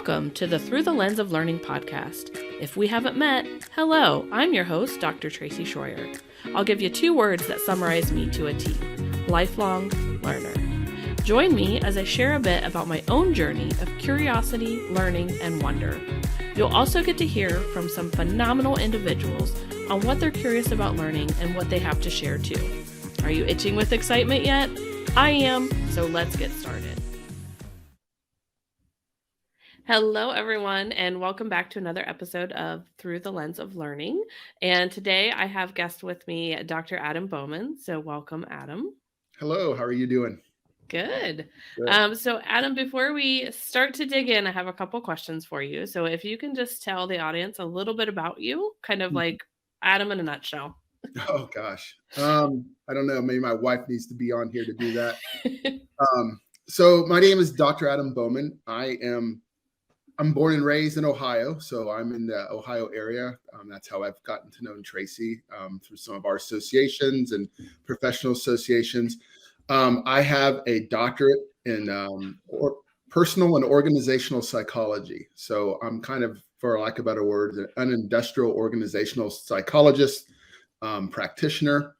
Welcome to the Through the Lens of Learning podcast. If we haven't met, hello, I'm your host, Dr. Tracy Schroyer. I'll give you 2 words that summarize me to a T: lifelong learner. Join me as I share a bit about my own journey of curiosity, learning, and wonder. You'll also get to hear from some phenomenal individuals on what they're curious about learning and what they have to share too. Are you itching with excitement yet? I am, so let's get started. Hello, everyone, and welcome back to another episode of Through the Lens of Learning. And today I have guest with me, Dr. Adam Bowman. So welcome, Adam. Hello, how are you doing? Good. So Adam, before we start to dig in, I have a couple questions for you. So if you can just tell the audience a little bit about you, kind of like Adam in a nutshell. Oh, gosh. I don't know. Maybe my wife needs to be on here to do that. So my name is Dr. Adam Bowman. I'm born and raised in Ohio, so I'm in the Ohio area. That's how I've gotten to know Tracy through some of our associations and professional associations. I have a doctorate in personal and organizational psychology. So I'm kind of, for lack of a better word, an industrial organizational psychologist, practitioner.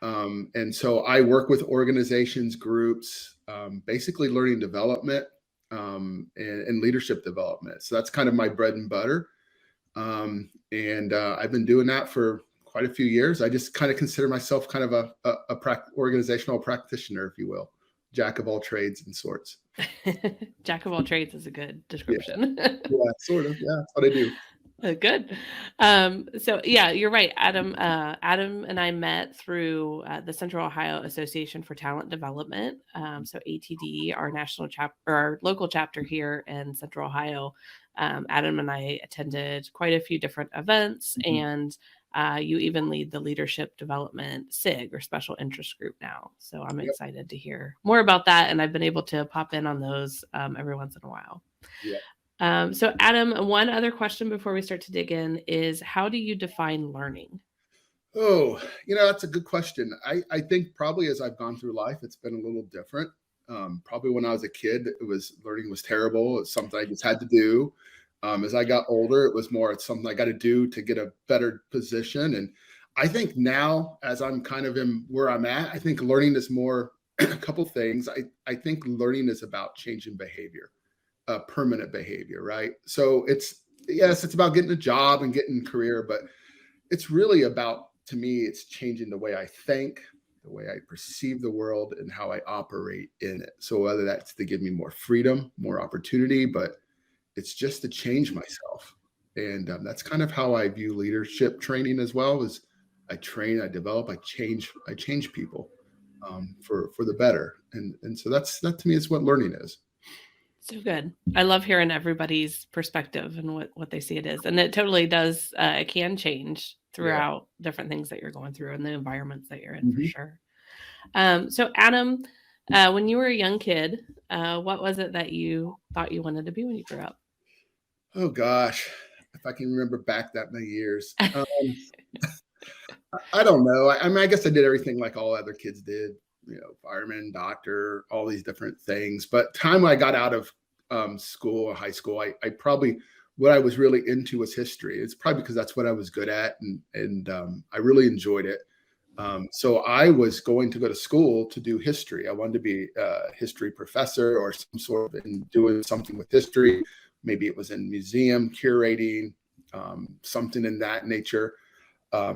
And so I work with organizations, groups, basically learning development, and leadership development. So that's kind of my bread and butter. And I've been doing that for quite a few years. I just kind of consider myself kind of a organizational practitioner, if you will, jack of all trades and sorts. Jack of all trades is a good description. Yeah, sort of. Yeah, that's what I do. Good. So yeah, you're right. Adam and I met through the Central Ohio Association for Talent Development. So ATD, our national chapter, our local chapter here in Central Ohio. Adam and I attended quite a few different events, and you even lead the leadership development SIG, or special interest group, now. So I'm excited to hear more about that, and I've been able to pop in on those every once in a while. Yeah. So Adam, one other question before we start to dig in is, how do you define learning? Oh, that's a good question. I think probably as I've gone through life, it's been a little different. Probably when I was a kid, learning was terrible. It's something I just had to do. As I got older, it's something I got to do to get a better position. And I think now, as I'm kind of in where I'm at, I think learning is more a couple things. I think learning is about changing behavior. Permanent behavior, right? So it's about getting a job and getting a career, but it's really about, to me, it's changing the way I think, the way I perceive the world, and how I operate in it. So whether that's to give me more freedom, more opportunity, but it's just to change myself. And that's kind of how I view leadership training as well. Is I train, I develop, I change people for the better. And so that to me is what learning is. So good. I love hearing everybody's perspective and what they see it is. And it totally does. It can change throughout different things that you're going through and the environments that you're in, for sure. So Adam, when you were a young kid, what was it that you thought you wanted to be when you grew up? Oh gosh, if I can remember back that many years. I don't know. I mean, I guess I did everything like all other kids did. Fireman, doctor, all these different things. But time I got out of school or high school, I probably, what I was really into was history. It's probably because that's what I was good at, and I really enjoyed it. So I was going to go to school to do history. I wanted to be a history professor or some sort of doing something with history. Maybe it was in museum curating, something in that nature.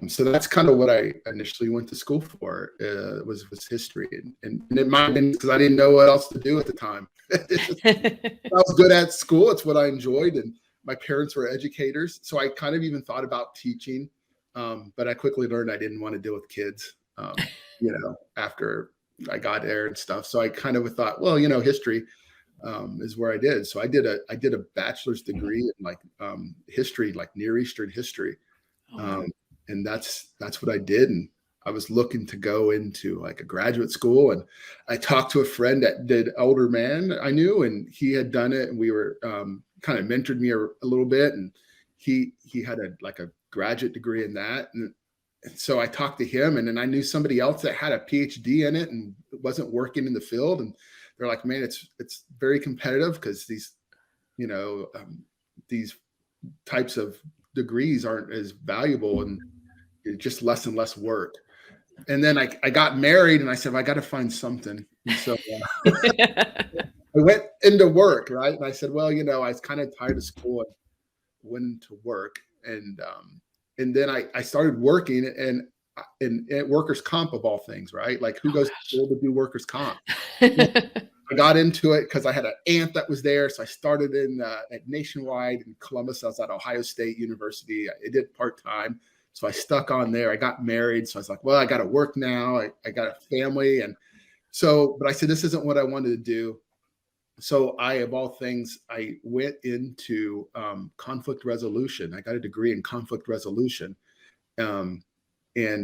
So that's kind of what I initially went to school for, was history. And it might have been because I didn't know what else to do at the time. I was good at school. It's what I enjoyed. And my parents were educators. So I kind of even thought about teaching. But I quickly learned I didn't want to deal with kids, after I got there and stuff. So I kind of thought, well, history is where I did. So I did a bachelor's degree in history, like Near Eastern history. And that's what I did. And I was looking to go into like a graduate school. And I talked to a friend that did older man I knew, and he had done it. And we were kind of mentored me a little bit. And he had a graduate degree in that. And so I talked to him, and then I knew somebody else that had a PhD in it and wasn't working in the field. And they're like, man, it's very competitive because these these types of degrees aren't as valuable and it's just less and less work. And then I got married and I said, well, I got to find something. And so I went into work, right? And I said, well, I was kind of tired of school and went into work. And then I started working and workers' comp of all things, right? Like who goes to school to do workers' comp? I got into it because I had an aunt that was there. So I started at Nationwide in Columbus. I was at Ohio State University. I did part-time. So I stuck on there. I got married. So I was like, well, I got to work now. I got a family. And so, but I said, this isn't what I wanted to do. So of all things, I went into conflict resolution. I got a degree in conflict resolution. And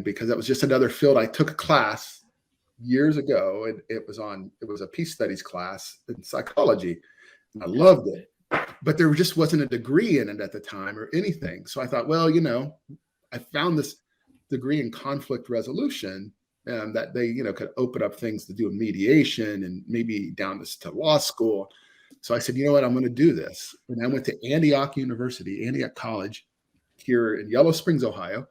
because that was just another field, I took a class years ago, and it was a peace studies class in psychology. And I loved it, but there just wasn't a degree in it at the time or anything. So I thought, well, I found this degree in conflict resolution that they, could open up things to do in mediation and maybe down to law school. So I said, you know what, I'm going to do this. And I went to Antioch College here in Yellow Springs, Ohio,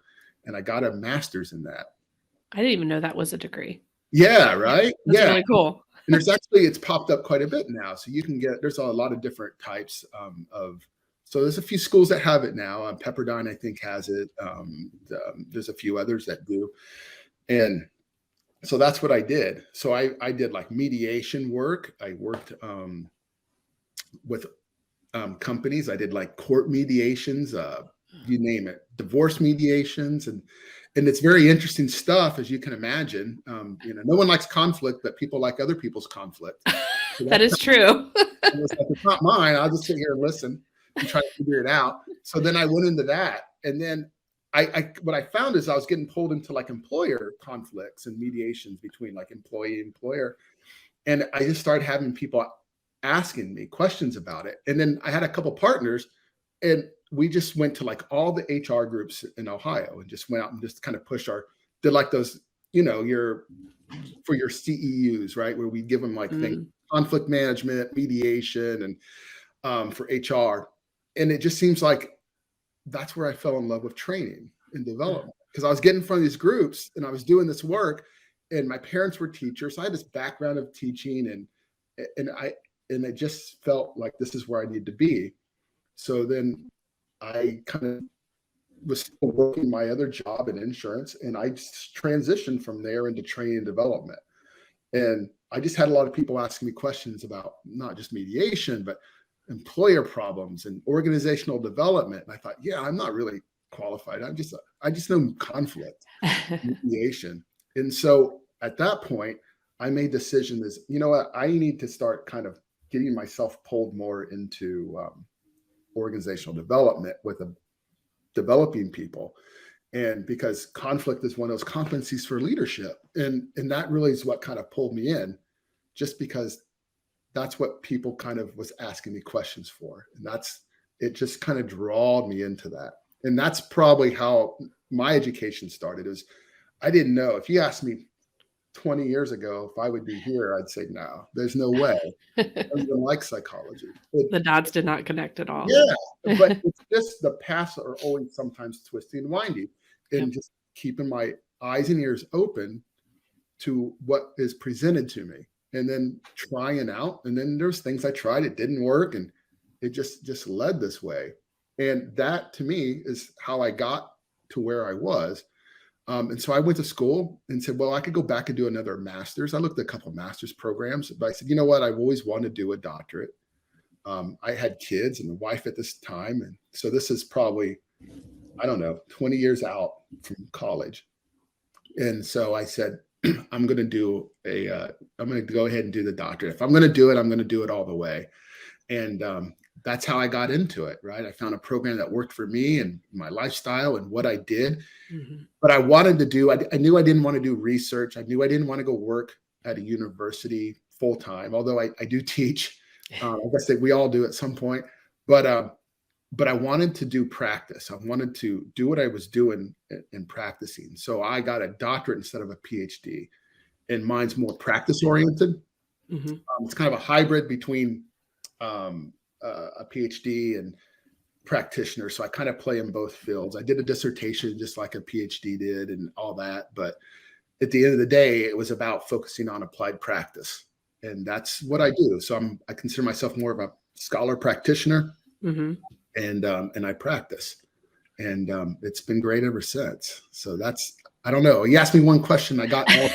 and I got a master's in that. I didn't even know that was a degree. Yeah, right. That's really cool. And it's popped up quite a bit now. So there's a lot of different types so there's a few schools that have it now. Pepperdine, I think, has it. There's a few others that do. And so that's what I did. So I did like mediation work. I worked with companies. I did like court mediations, you name it, divorce mediations. And it's very interesting stuff, as you can imagine. No one likes conflict, but people like other people's conflict. So that is true. It's not mine. I'll just sit here and listen and try to figure it out. So then I went into that. And then what I found is I was getting pulled into like employer conflicts and mediations between like employee and employer. And I just started having people asking me questions about it. And then I had a couple partners, and we just went to like all the HR groups in Ohio and just went out and just kind of did like those, for your CEUs, right? Where we give them like things, conflict management, mediation, and for HR. And it just seems like that's where I fell in love with training and development, because I was getting in front of these groups and I was doing this work, and my parents were teachers. So I had this background of teaching, and it just felt like this is where I need to be. So then I kind of was still working my other job in insurance, and I just transitioned from there into training and development. And I just had a lot of people asking me questions about not just mediation, but employer problems and organizational development. And I thought, yeah, I'm not really qualified. I just know conflict, mediation. And so at that point, I made the decision is, you know what, I need to start kind of getting myself pulled more into organizational development with developing people. And because conflict is one of those competencies for leadership. And that really is what kind of pulled me in, just because that's what people kind of was asking me questions for. And it just kind of drawed me into that. And that's probably how my education started. Is I didn't know. If you asked me 20 years ago if I would be here, I'd say, no, there's no way. I don't even like psychology. The dots did not connect at all. Yeah, but it's just the paths are always sometimes twisty and windy, and just keeping my eyes and ears open to what is presented to me, and then trying out. And then there's things I tried, it didn't work, and it just led this way. And that to me is how I got to where I was. And so I went to school and said, well, I could go back and do another master's. I looked at a couple of master's programs, but I said, you know what? I've always wanted to do a doctorate. I had kids and a wife at this time. And so this is probably, 20 years out from college. And so I said, I'm going to go ahead and do the doctorate. If I'm going to do it, I'm going to do it all the way. And that's how I got into it, right? I found a program that worked for me and my lifestyle and what I did. Mm-hmm. But I wanted to do, I knew I didn't want to do research. I knew I didn't want to go work at a university full time, although I do teach. I guess that we all do at some point. But I wanted to do practice. I wanted to do what I was doing in practicing. So I got a doctorate instead of a PhD. And mine's more practice oriented. Mm-hmm. It's kind of a hybrid between a PhD and practitioner, so I kind of play in both fields. I did a dissertation just like a PhD did and all that, but at the end of the day, it was about focusing on applied practice, and that's what I do. So I consider myself more of a scholar practitioner, Mm-hmm. and I practice, and it's been great ever since. So I don't know. You asked me one question, I got all.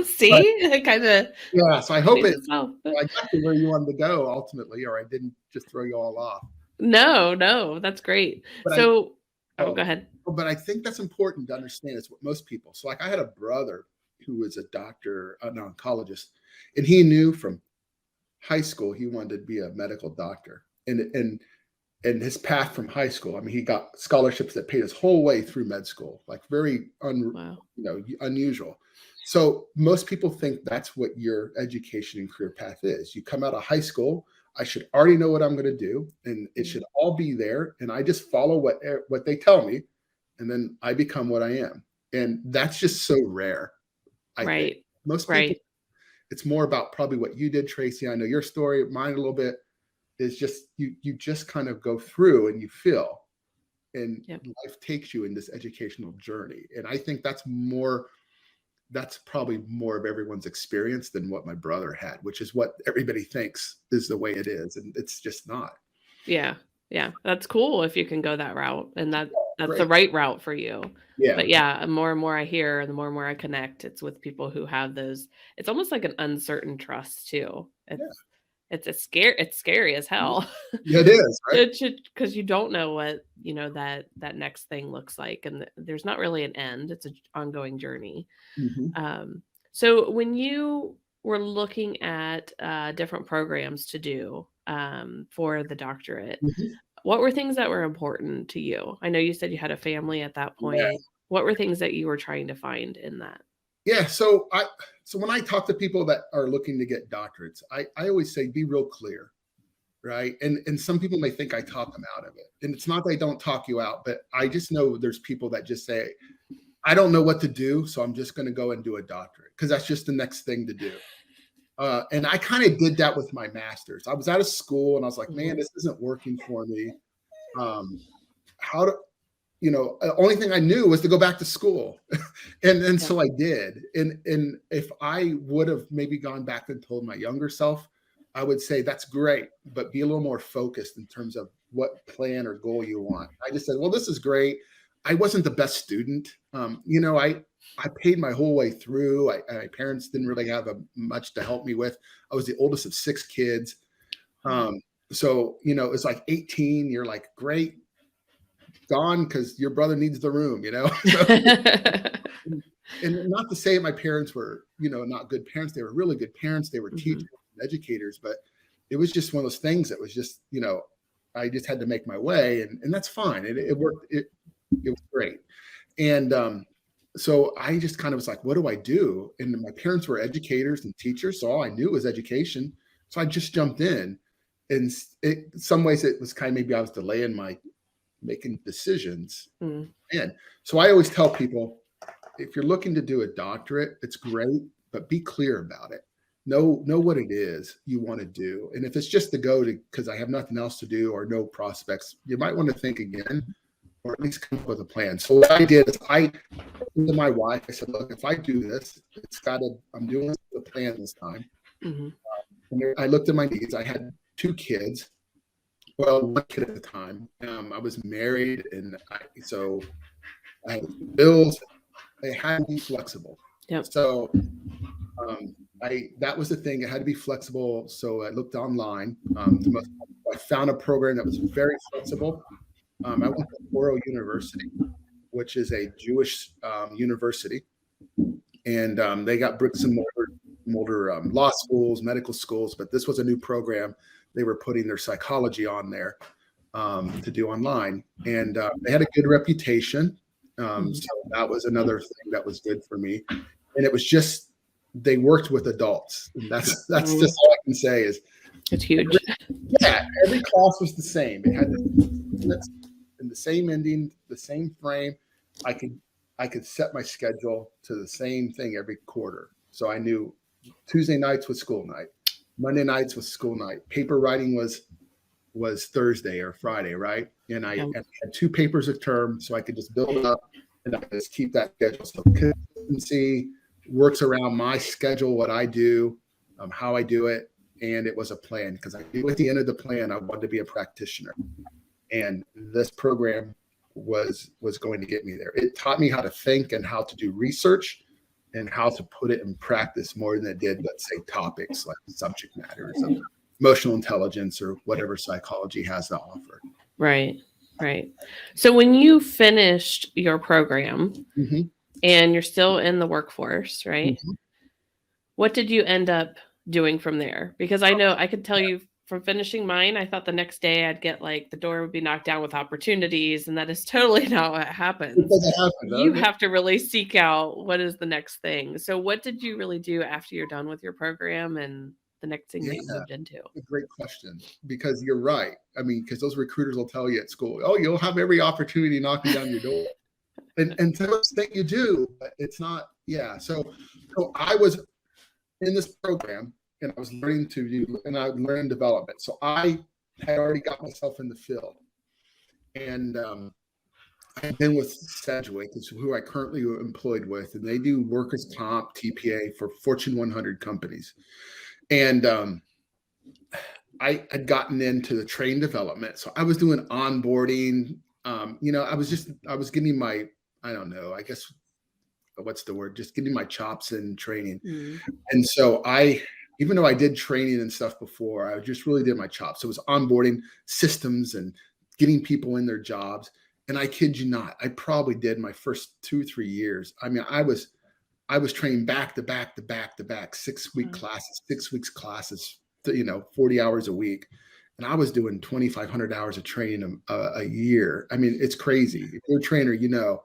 See, I kind of Yeah. So I hope I myself. got to where you wanted to go ultimately, or I didn't just throw you all off. No, that's great. But So, go ahead. But I think that's important to understand. It's what most people. So, like, I had a brother who was a doctor, an oncologist, and he knew from high school he wanted to be a medical doctor. And his path from high school, I mean, he got scholarships that paid his whole way through med school, like very Wow. unusual. So most people think that's what your education and career path is. You come out of high school, I should already know what I'm going to do, and it should all be there, and I just follow what they tell me, and then I become what I am. And that's just so rare. I think most people, it's more about probably what you did, Tracy. I know your story, mine a little bit. Is just you just kind of go through and you feel, and life takes you in this educational journey. And I think that's probably more of everyone's experience than what my brother had, which is what everybody thinks is the way it is, and it's just not. Yeah, that's cool if you can go that route, and that's great. The right route for you. Yeah. But yeah, the more and more I hear, the more and more I connect, it's with people who have those. It's almost like an uncertain trust too. It's scary as hell. Yeah, it is, right? Because you don't know what that next thing looks like, and there's not really an end. It's an ongoing journey. Mm-hmm. So when you were looking at different programs to do for the doctorate, what were things that were important to you? I know you said you had a family at that point. Yeah. What were things that you were trying to find in that? Yeah. So when I talk to people that are looking to get doctorates, I always say, be real clear. Right. And some people may think I talk them out of it. And it's not that I don't talk you out, but I just know there's people that just say, I don't know what to do, so I'm just going to go and do a doctorate because that's just the next thing to do. And I kind of did that with my master's. I was out of school and I was like, man, this isn't working for me. The only thing I knew was to go back to school. and so I did. And if I would have maybe gone back and told my younger self, I would say that's great, but be a little more focused in terms of what plan or goal you want. I just said, well, this is great. I wasn't the best student. I paid my whole way through. My parents didn't really have much to help me with. I was the oldest of 6 kids. So, it's like 18, you're like, great, gone because your brother needs the room, And not to say my parents were, not good parents. They were really good parents. They were teachers and educators, but it was just one of those things that was just, I just had to make my way, and that's fine. It worked. It was great. And so I just kind of was like, what do I do? And my parents were educators and teachers, so all I knew was education. So I just jumped in. And in some ways it was kind of, maybe I was delaying my making decisions. And so I always tell people, if you're looking to do a doctorate, it's great, but be clear about it. Know what it is you want to do. And if it's just to go to because I have nothing else to do or no prospects, you might want to think again, or at least come up with a plan. So what I did is I told my wife, I said, look, if I do this, I'm doing the plan this time. And I looked at my needs. I had 2 kids. Well, 1 kid at a time. I was married, and so I had bills. They had to be flexible. Yep. So that was the thing. It had to be flexible. So I looked online. I found a program that was very flexible. I went to Oro University, which is a Jewish university, and they got bricks and mortar law schools, medical schools. But this was a new program. They were putting their psychology on there to do online, and they had a good reputation. So that was another thing that was good for me. And it was just, they worked with adults. And that's just all I can say is it's huge. Every class was the same. It had the same ending, the same frame. I could set my schedule to the same thing every quarter. So I knew Tuesday nights was school night. Monday nights was school night. Paper writing was was Thursday or Friday, right? And I Yep. had 2 papers a term, so I could just build up and I just keep that schedule. So consistency works around my schedule, what I do, how I do it, and it was a plan because I knew at the end of the plan I wanted to be a practitioner, and this program was going to get me there. It taught me how to think and how to do research and how to put it in practice more than it did, let's say, topics like subject matters of emotional intelligence or whatever psychology has to offer. Right. Right. So when you finished your program Mm-hmm. and you're still in the workforce, right? Mm-hmm. What did you end up doing from there? Because I know I could tell you from finishing mine, I thought the next day I'd get like the door would be knocked down with opportunities, and that is totally not what happens. It doesn't happen, You does it? have to really seek out what is the next thing. So what did you really do after you're done with your program and the next thing that you moved into? A great question, because you're right. I mean, because those recruiters will tell you at school, oh, you'll have every opportunity knocking down your door. And to the extent you do, but it's not, yeah. So I was in this program and I was learning to do, and I learned development. So I had already got myself in the field. And I've been with Sedgwick, who I currently am employed with, and they do workers' comp, TPA for Fortune 100 companies. And I had gotten into the train development. So I was doing onboarding. I was getting my, I don't know, I guess, what's the word? Just getting my chops in training. Mm. And so even though I did training and stuff before, I just really did my chops. So it was onboarding systems and getting people in their jobs. And I kid you not, I probably did my first 2-3 years. I mean, I was training back to back to back to back, 6-week classes, 6 weeks classes, 40 hours a week. And I was doing 2,500 hours of training a year. I mean, it's crazy. If you're a trainer, you know.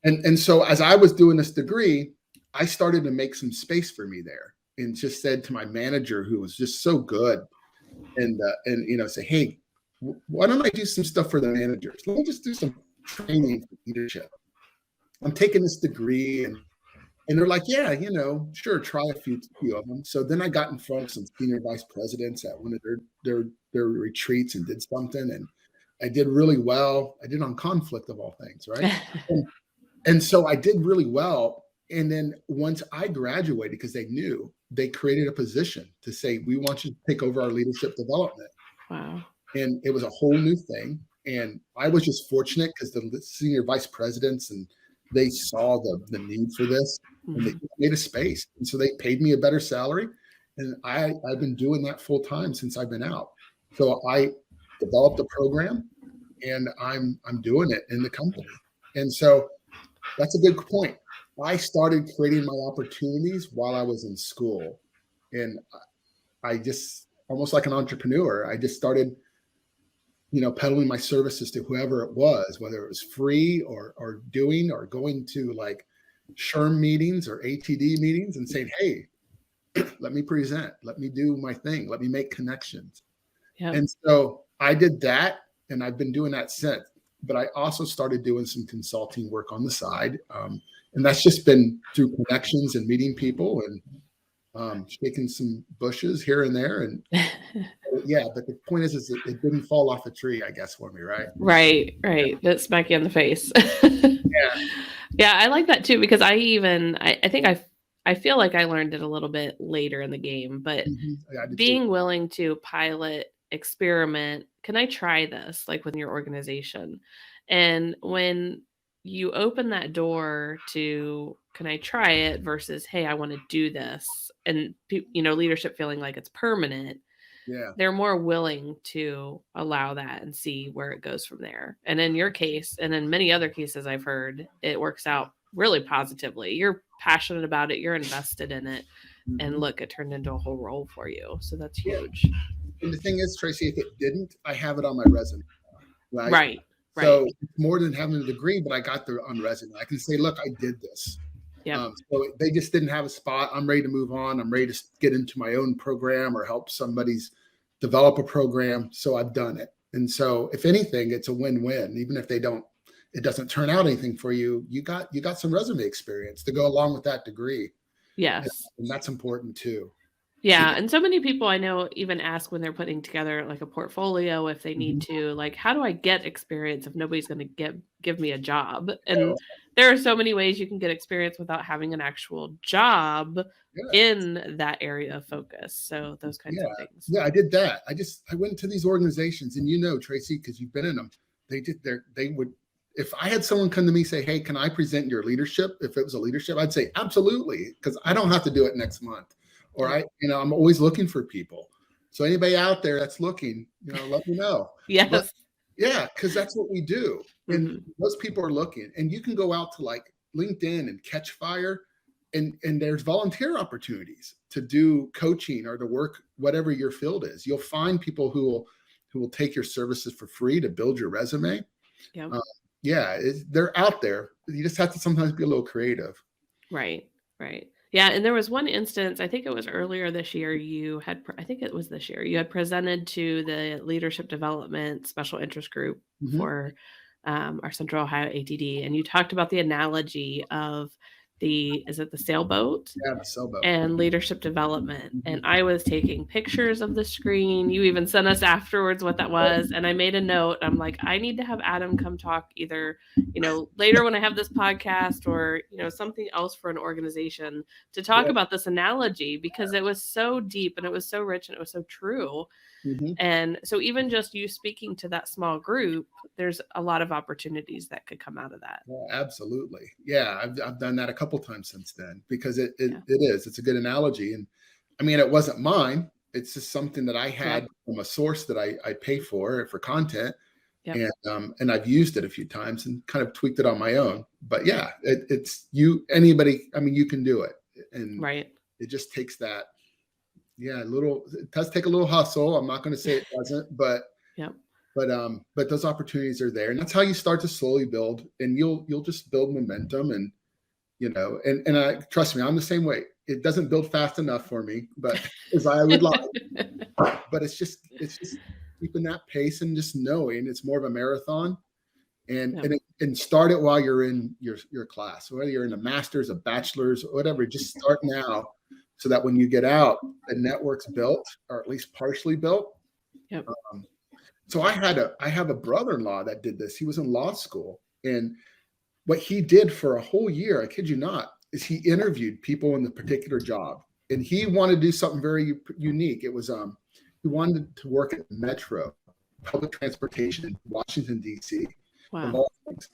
And so as I was doing this degree, I started to make some space for me there and just said to my manager, who was just so good, and say, hey, why don't I do some stuff for the managers? Let me just do some training for leadership. I'm taking this degree, and they're like, yeah, sure, try a few of them. So then I got in front of some senior vice presidents at one of their retreats and did something, and I did really well. I did on conflict of all things, right? And so I did really well. And then once I graduated, because they created a position to say, we want you to take over our leadership development. Wow. And it was a whole new thing. And I was just fortunate because the senior vice presidents, and they saw the need for this, and they made a space. And so they paid me a better salary. And I've been doing that full time since I've been out. So I developed a program, and I'm doing it in the company. And so that's a good point. I started creating my opportunities while I was in school. And I just, almost like an entrepreneur, I just started, peddling my services to whoever it was, whether it was free or going to like SHRM meetings or ATD meetings and saying, hey, let me present, let me do my thing, let me make connections. Yep. And so I did that, and I've been doing that since. But I also started doing some consulting work on the side. And that's just been through connections and meeting people and shaking some bushes here and there. And yeah, but the point is it didn't fall off a tree, I guess, for me, right? Right. That smack you in the face. Yeah, I like that too, because I think I feel like I learned it a little bit later in the game, but being willing to pilot, experiment, can I try this, like with your organization? And when you open that door to, can I try it versus, hey, I want to do this, and leadership feeling like it's permanent, they're more willing to allow that and see where it goes from there. And in your case, and in many other cases I've heard, it works out really positively. You're passionate about it, you're invested in it, and look, it turned into a whole role for you. So that's huge. And the thing is, Tracy, if it didn't, I have it on my resume. Right. So it's more than having a degree, but I got the on resume. I can say, look, I did this. Yeah. So they just didn't have a spot. I'm ready to move on. I'm ready to get into my own program or help somebody's develop a program. So I've done it. And so if anything, it's a win-win. Even if it doesn't turn out anything for you, you got some resume experience to go along with that degree. Yes. And that's important too. Yeah, and so many people I know even ask when they're putting together like a portfolio if they need Mhm. to, like, how do I get experience if nobody's going to give me a job? Oh, And there are so many ways you can get experience without having an actual job yeah. in that area of focus. So those kinds Yeah. of things. Yeah, I did that. I went to these organizations, and Tracy, because you've been in them, they would, if I had someone come to me say, "Hey, can I present your leadership?" If it was a leadership, I'd say absolutely, because I don't have to do it next month. Or Yeah. I'm always looking for people. So anybody out there that's looking, let me know. But Yes. yeah, because that's what we do. And Hmm. most people are looking, and you can go out to like LinkedIn and catch fire, and there's volunteer opportunities to do coaching or to work whatever your field is. You'll find people who will take your services for free to build your resume. Yeah. Uh, yeah, they're out there. You just have to sometimes be a little creative. Right. Right. Yeah. And there was one instance, I think it was earlier this year, I think it was this year, you had presented to the leadership development special interest group Mm-hmm. for our Central Ohio ATD. And you talked about the analogy of is it the sailboat? Yeah, the sailboat. And leadership development. And Mm-hmm. I was taking pictures of the screen. You even sent us afterwards what that was. And I made a note. I'm like, I need to have Adam come talk either, later when I have this podcast or, something else for an organization to talk Yeah. about this analogy because it was so deep and it was so rich and it was so true. Mm-hmm. And so even just you speaking to that small group, there's a lot of opportunities that could come out of that. Yeah, absolutely. Yeah, I've done that a couple times since then because Yeah. it's a good analogy. And I mean, it wasn't mine. It's just something that I had Right. from a source that I pay for content. Yep. And I've used it a few times and kind of tweaked it on my own. But yeah, it's anybody. I mean, you can do it, and Right. it just takes that. Yeah, it does take a little hustle. I'm not going to say it doesn't, Yep. but those opportunities are there, and that's how you start to slowly build, and you'll just build momentum, and and I trust me, I'm the same way. It doesn't build fast enough for me, but as I would like, but it's just keeping that pace and just knowing it's more of a marathon, and Yep. and start it while you're in your class, whether you're in a master's, a bachelor's, whatever. Just start now, so that when you get out, the network's built, or at least partially built. Yep. So I have a brother-in-law that did this. He was in law school, and what he did for a whole year, I kid you not, is he interviewed people in the particular job, and he wanted to do something very unique. It was he wanted to work at Metro, public transportation in Washington D.C. of Wow. all things,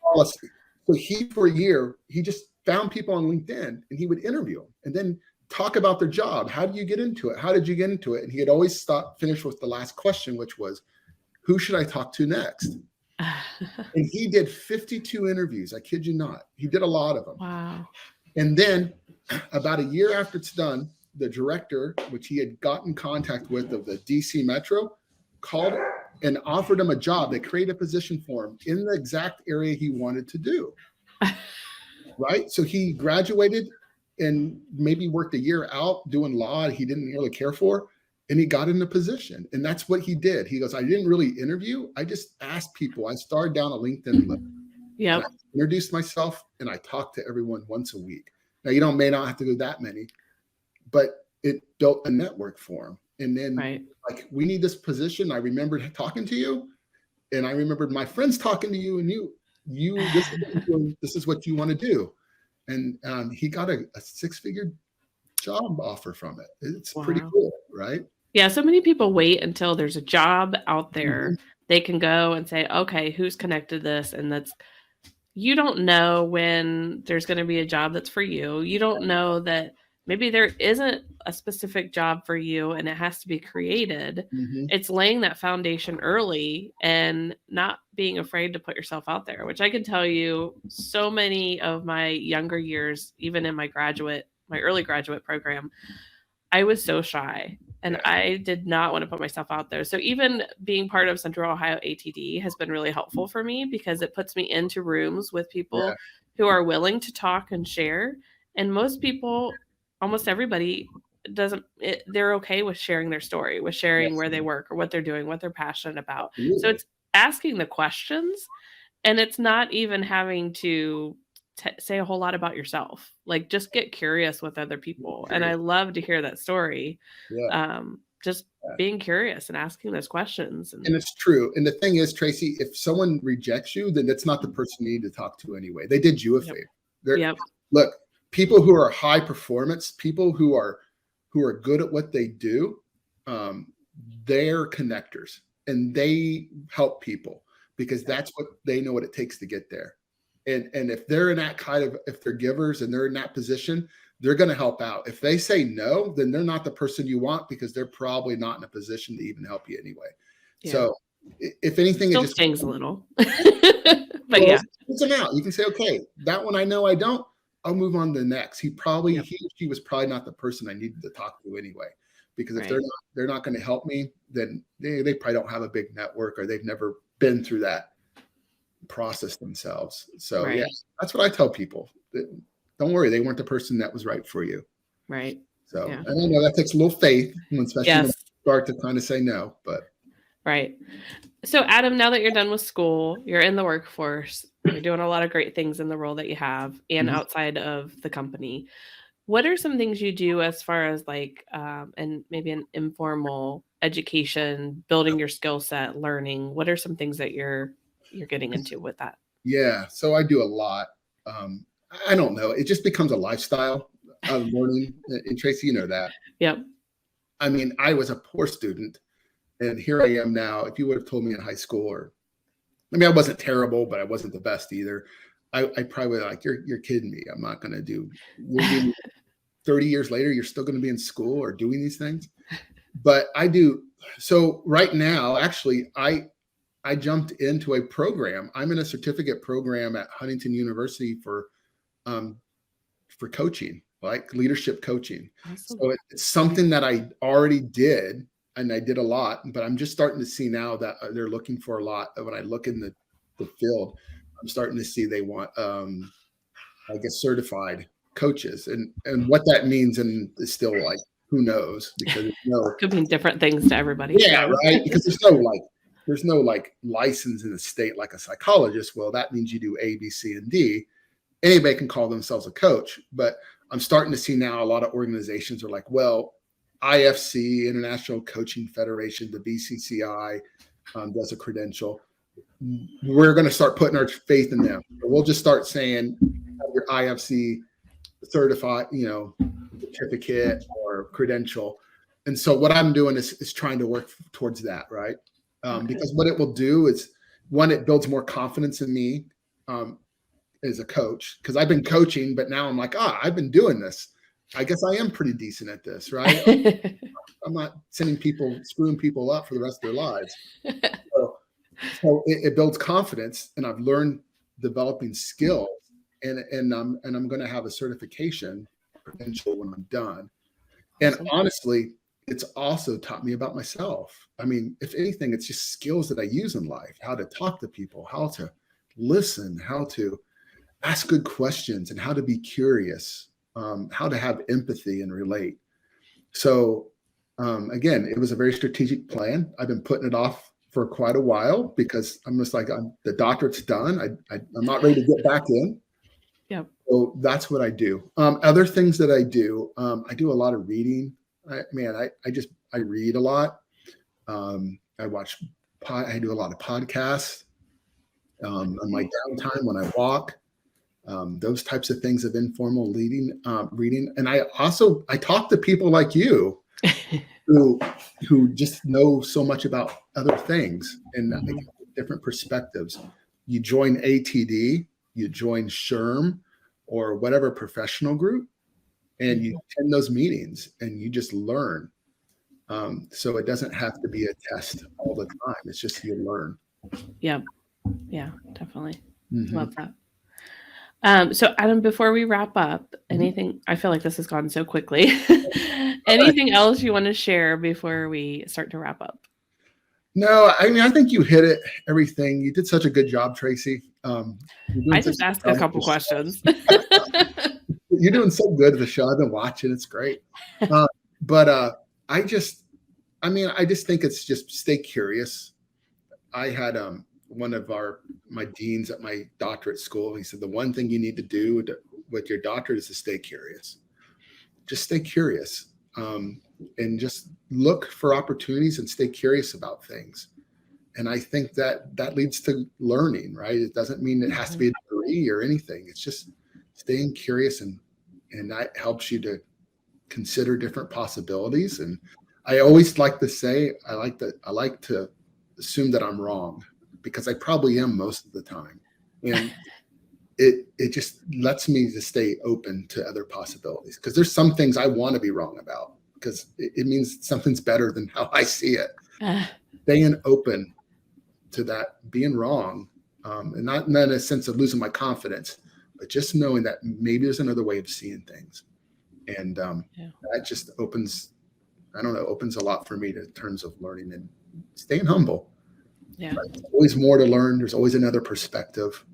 policy. So he, for a year, he just found people on LinkedIn and he would interview them and then talk about their job. How did you get into it? How did you get into it? And he had always finish with the last question, which was, who should I talk to next? And he did 52 interviews. I kid you not. He did a lot of them. Wow. And then about a year after it's done, the director, which he had gotten in contact with of the DC Metro, called and offered him a job. They created a position for him in the exact area he wanted to do. Right? So he graduated and maybe worked a year out doing law he didn't really care for. And he got in a position. And that's what he did. He goes, I didn't really interview. I just asked people. I started down a LinkedIn list. Yep. I introduced myself and I talked to everyone once a week. Now, may not have to do that many, but it built a network for him. And then, like, we need this position. I remembered talking to you, and I remembered my friends talking to you, and this is what you want to do. And he got a 6-figure job offer from it. It's pretty cool, right? Yeah, so many people wait until there's a job out there. Mm-hmm. They can go and say, okay, who's connected this? And you don't know when there's going to be a job that's for you. You don't know that maybe there isn't a specific job for you and it has to be created. Mm-hmm. It's laying that foundation early and not being afraid to put yourself out there, which I can tell you so many of my younger years, even in my early graduate program, I was so shy and I did not want to put myself out there. So even being part of Central Ohio ATD has been really helpful for me because it puts me into rooms with people who are willing to talk and share. And most people, almost everybody, they're okay with sharing their story, with sharing where they work or what they're doing, what they're passionate about. So it's asking the questions, and it's not even having to say a whole lot about yourself. Like, just get curious with other people. And I love to hear that story. Yeah. Just being curious and asking those questions. And it's true. And the thing is, Tracy, if someone rejects you, then that's not the person you need to talk to anyway. They did you a favor. Look, people who are high performance, people who are good at what they do, they're connectors and they help people because that's what they know what it takes to get there. And if they're in that if they're givers and they're in that position, they're going to help out. If they say no, then they're not the person you want because they're probably not in a position to even help you anyway. Yeah. So if anything, still it just stings a little, but it's them out. You can say, okay, that one I know I don't. I'll move on to the next. He or she was probably not the person I needed to talk to anyway, because if they're not going to help me, then they probably don't have a big network or they've never been through that process themselves. So yeah, that's what I tell people. Don't worry, they weren't the person that was right for you. Right. So and I know that takes a little faith, especially when you start to kind of say no, but. Right. So Adam, now that you're done with school, you're in the workforce, you're doing a lot of great things in the role that you have and outside of the company. What are some things you do as far as like, and maybe an informal education, building your skill set, learning? What are some things that you're getting into with that? Yeah. So I do a lot. I don't know. It just becomes a lifestyle of learning. And Tracy, you know that. Yep. I mean, I was a poor student. And here I am now. If you would have told me in high school, I wasn't terrible, but I wasn't the best either. I probably would like, you're kidding me. I'm not going to do 30 years later, you're still going to be in school or doing these things. But I do. So right now, actually, I jumped into a program. I'm in a certificate program at Huntington University for coaching, like leadership coaching. Awesome. So it's something that I already did. And I did a lot, but I'm just starting to see now that they're looking for a lot. When I look in the field, I'm starting to see they want, I guess, certified coaches, and what that means, and is still like, who knows? Because could mean different things to everybody. Yeah, right. Because there's no license in the state like a psychologist. Well, that means you do A, B, C, and D. Anybody can call themselves a coach, but I'm starting to see now a lot of organizations are like, well, IFC, International Coaching Federation, the BCCI does a credential. We're going to start putting our faith in them. We'll just start saying your IFC certified, certificate or credential. And so what I'm doing is trying to work towards that, right? Because what it will do is, one, it builds more confidence in me as a coach, because I've been coaching, but now I'm like, I've been doing this. I guess I am pretty decent at this, right? I'm not screwing people up for the rest of their lives. So it builds confidence, and I've learned developing skills, and I'm going to have a certification credential when I'm done. And honestly, it's also taught me about myself. I mean, if anything, it's just skills that I use in life: how to talk to people, how to listen, how to ask good questions, and how to be curious. How to have empathy and relate. So again, it was a very strategic plan. I've been putting it off for quite a while because I'm just like, the doctorate's done. I'm not ready to get back in. Yep. So that's what I do. Other things that I do a lot of reading. I read a lot. I do a lot of podcasts on my downtime when I walk. Those types of things of informal reading. And I talk to people like you who just know so much about other things and different perspectives. You join ATD, you join SHRM or whatever professional group, and you attend those meetings and you just learn. So it doesn't have to be a test all the time. It's just you learn. Yeah, definitely. Love that. So Adam, before we wrap up, anything, I feel like this has gone so quickly. Anything else you want to share before we start to wrap up? No, I think you hit everything. You did such a good job, Tracy. I just asked a couple questions. You're doing so good at the show. I've been watching. It's great. But I just think it's just stay curious. I had one of my deans at my doctorate school. He said, the one thing you need to do with your doctorate is to stay curious. Just stay curious, and just look for opportunities and stay curious about things. And I think that leads to learning, right? It doesn't mean it has to be a degree or anything. It's just staying curious, and that helps you to consider different possibilities. And I always like to say, I like to assume that I'm wrong, because I probably am most of the time. And it just lets me to stay open to other possibilities, because there's some things I want to be wrong about, because it means something's better than how I see it. Staying open to that being wrong, and not in a sense of losing my confidence, but just knowing that maybe there's another way of seeing things. And that just opens a lot for me in terms of learning and staying humble. Yeah. Right? There's always more to learn. There's always another perspective.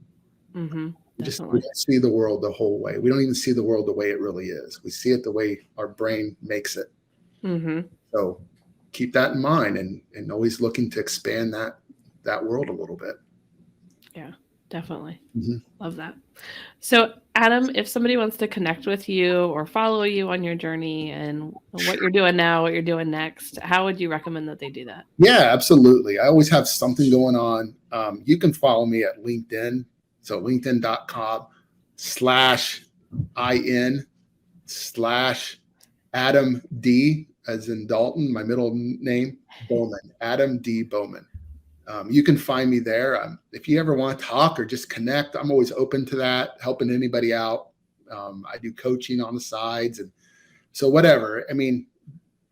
Mm-hmm. We don't see the world the whole way. We don't even see the world the way it really is. We see it the way our brain makes it. Mm-hmm. So keep that in mind, and always looking to expand that world a little bit. Yeah, definitely. Mm-hmm. Love that. So Adam, if somebody wants to connect with you or follow you on your journey and what you're doing now, what you're doing next, how would you recommend that they do that? Yeah, absolutely. I always have something going on. You can follow me at LinkedIn. So linkedin.com/IN/Adam D, as in Dalton, my middle name, Bowman, Adam D. Bowman. You can find me there. If you ever want to talk or just connect, I'm always open to that, helping anybody out. I do coaching on the sides, and so whatever. I mean,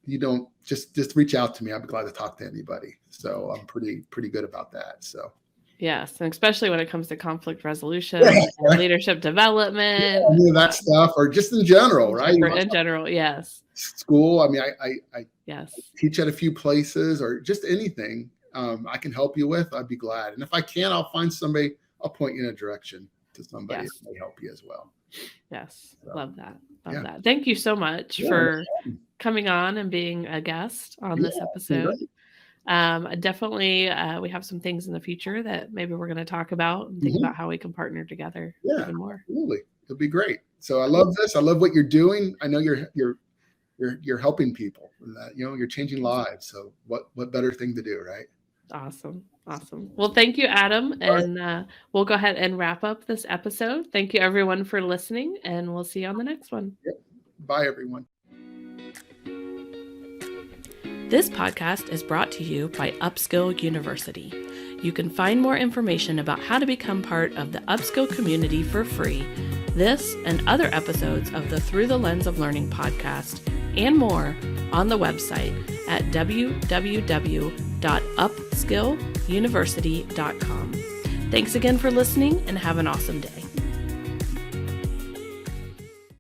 you don't just reach out to me. I'd be glad to talk to anybody. So I'm pretty good about that. So. Yes, and especially when it comes to conflict resolution and leadership development. Any of that stuff, or just in general, right? In general, yes. School. I mean, I yes. teach at a few places, or just anything I can help you with, I'd be glad. And if I can, I'll find somebody, I'll point you in a direction to somebody that may help you as well. Yes, so, love that. Love that. Thank you so much for coming on and being a guest on this episode. Definitely, we have some things in the future that maybe we're going to talk about and think about how we can partner together even more. Absolutely. It'll be great. So I love this. I love what you're doing. I know you're helping people. You're changing lives. So what better thing to do, right? Awesome. Well, thank you, Adam. And we'll go ahead and wrap up this episode. Thank you, everyone, for listening, and we'll see you on the next one. Yep. Bye, everyone. This podcast is brought to you by Upskill University. You can find more information about how to become part of the Upskill community for free, this and other episodes of the Through the Lens of Learning podcast, and more on the website at www.upskilluniversity.com. Thanks again for listening, and have an awesome day.